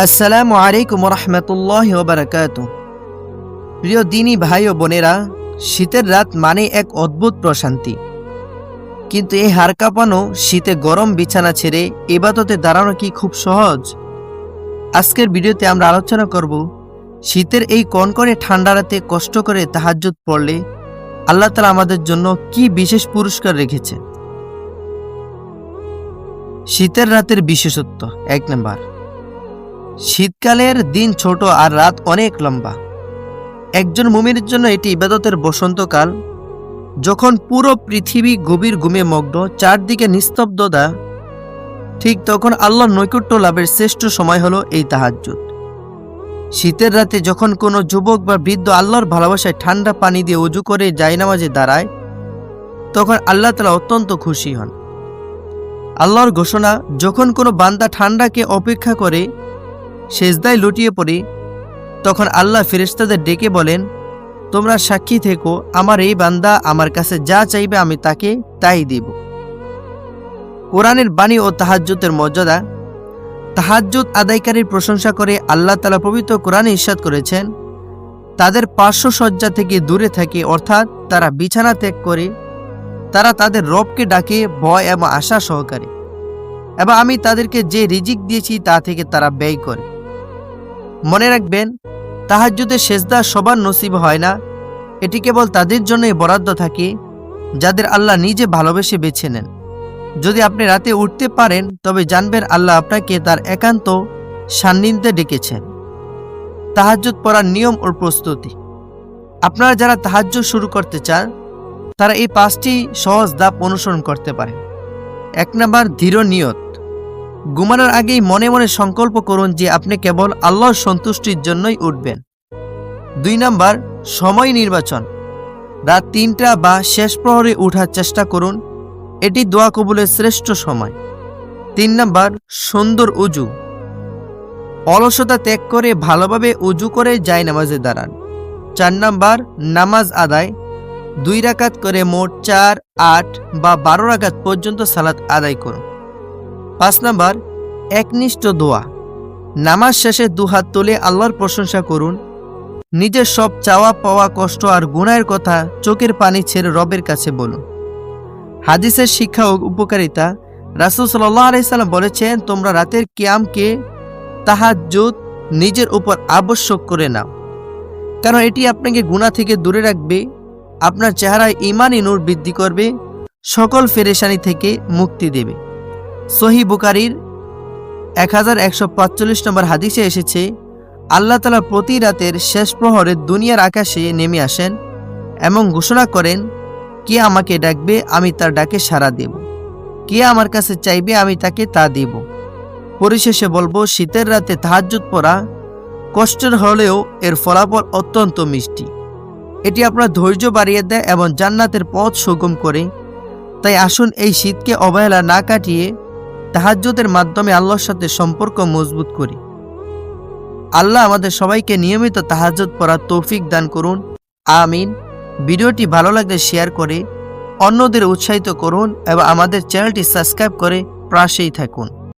আসসালামু আলাইকুম রহমতুল্লাহি ওয়া বারাকাতুহু। প্রিয় দিনী ভাই ও বোনেরা, শীতের রাত মানে এক অদ্ভুত প্রশান্তি। কিন্তু এই হাড় কাঁপানো শীতে গরম বিছানা ছেড়ে ইবাদতে দাঁড়ানো কি খুব সহজ? আজকের ভিডিওতে আমরা আলোচনা করব শীতের এই কনকনে ঠান্ডা রাতে কষ্ট করে তাহাজ্জুদ পড়লে আল্লাহ তাআলা আমাদের জন্য কি বিশেষ পুরস্কার রেখেছে। শীতের রাতের বিশেষত্ব। 1 নাম্বার, শীতকালের দিন ছোট আর রাত অনেক লম্বা। একজন মুমিনের জন্য এটি ইবাদতের বসন্তকাল, যখন পুরো পৃথিবী গভীর ঘুমে মগ্ন, চারদিকে নিস্তব্ধতা। ঠিক তখন আল্লাহর নৈকট্য লাভের শ্রেষ্ঠ সময় হলো এই তাহাজ্জুদ। শীতের রাতে যখন কোনো যুবক বা বৃদ্ধ আল্লাহর ভালোবাসায় ঠান্ডা পানি দিয়ে ওযু করে জায়নামাজে দাঁড়ায়, তখন আল্লাহ তাআলা অত্যন্ত খুশি হন। আল্লাহর ঘোষণা, যখন কোনো বান্দা ঠান্ডাকে অপেক্ষা করে সেজদায় লুটিয়ে পড়ে, তখন আল্লাহ ফেরেশতাদের ডেকে বলেন, তোমরা সাক্ষী থেকো, আমার এই বান্দা আমার কাছে যা চাইবে আমি তাকে তাই দেব। কোরআনের বাণী ও তাহাজ্জুদের মর্যাদা। তাহাজ্জুদ আদায়কারীর প্রশংসা করে আল্লাহ তাআলা পবিত্র কোরআনে ইরশাদ করেছেন, তাদের পার্শ্বসজ্জা থেকে দূরে থাকে, অর্থাৎ তারা বিছানা ত্যাগ করে তারা তাদের রবকে ডাকে ভয় এবং আশা সহকারে, এবং আমি তাদেরকে যে রিজিক দিয়েছি তা থেকে তারা ব্যয় করে। মনে রাখবেন, তাহাজ্জুদের সেজদা সবার নসিব হয় না। এটি কেবল তাদের জন্যই বরাদ্দ থাকে যাদের আল্লাহ নিজে ভালোবেসে বেছে নেন। যদি আপনি রাতে উঠতে পারেন, তবে জানবেন আল্লাহ আপনাকে তার একান্ত সান্নিধ্যে ডেকেছেন। তাহাজ্জুদ পড়ার নিয়ম ও প্রস্তুতি। আপনারা যারা তাহাজ্জুদ শুরু করতে চান, তারা এই 5টি সহজ ধাপ অনুসরণ করতে পারেন। 1 নাম্বার, দৃঢ় নিয়ত। ঘুমানোর আগেই মনে মনে সংকল্প করুন যে আপনি কেবল আল্লাহর সন্তুষ্টির জন্যই উঠবেন। 2 নাম্বার, সময় নির্বাচন। রাত 3টা বা শেষ প্রহরে উঠার চেষ্টা করুন, এটি দোয়া কবুলের শ্রেষ্ঠ সময়। 3 নাম্বার, সুন্দর উজু। অলসতা ত্যাগ করে ভালোভাবে উজু করে জায়নামাজে দাঁড়ান। 4 নাম্বার, নামাজ আদায়। 2 রাকাত করে মোট 4, 8 বা 12 রাকাত পর্যন্ত সালাত আদায় করুন। 5 নাম্বার, একনিষ্ঠ দোয়া। নামাজ শেষে 2 হাত তুলে আল্লাহর প্রশংসা করুন। নিজের সব চাওয়া পাওয়া, কষ্ট আর গুনাহের কথা চোখের পানি ছেড়ে রবের কাছে বলুন। হাদিসের শিক্ষা ও উপকারিতা। রাসূল সাল্লাল্লাহু আলাইহি সাল্লাম বলেছেন, তোমরা রাতের কিয়ামকে তাহাজ্জুদ নিজের উপর আবশ্যক করে নাও, কারণ এটি আপনাকে গুনাহ থেকে দূরে রাখবে, আপনার চেহারায় ঈমানি নূর বৃদ্ধি করবে, সকল পেরেশানি থেকে মুক্তি দেবে। সহিহ বুখারীর 1145 নম্বর হাদিসে এসেছে, আল্লাহ তাআলা প্রতি রাতের শেষ প্রহরে দুনিয়ার আকাশে নেমে আসেন এবং ঘোষণা করেন, কে আমাকে ডাকবে, আমি তার ডাকে সাড়া দেব। কে আমার কাছে চাইবে, আমি তাকে তা দেব। পরিশেষে বলবো, শীতের রাতে তাহাজ্জুদ পড়া কষ্টের হলেও এর ফলাফল অত্যন্ত মিষ্টি। এটি আপনার ধৈর্য বাড়িয়ে দেয় এবং জান্নাতের পথ সুগম করে। তাই আসুন এই শীতকে অবহেলা না কাটিয়ে তাহাজ্জুদের মাধ্যমে আল্লাহর সাথে সম্পর্ক মজবুত করি। আল্লাহ আমাদের সবাইকে নিয়মিত তাহাজ্জুদ পড়ার তৌফিক দান করুন, আমিন। ভিডিওটি ভালো লাগলে শেয়ার করে অন্যদের উৎসাহিত করুন এবং আমাদের চ্যানেলটি সাবস্ক্রাইব করে পাশেই থাকুন।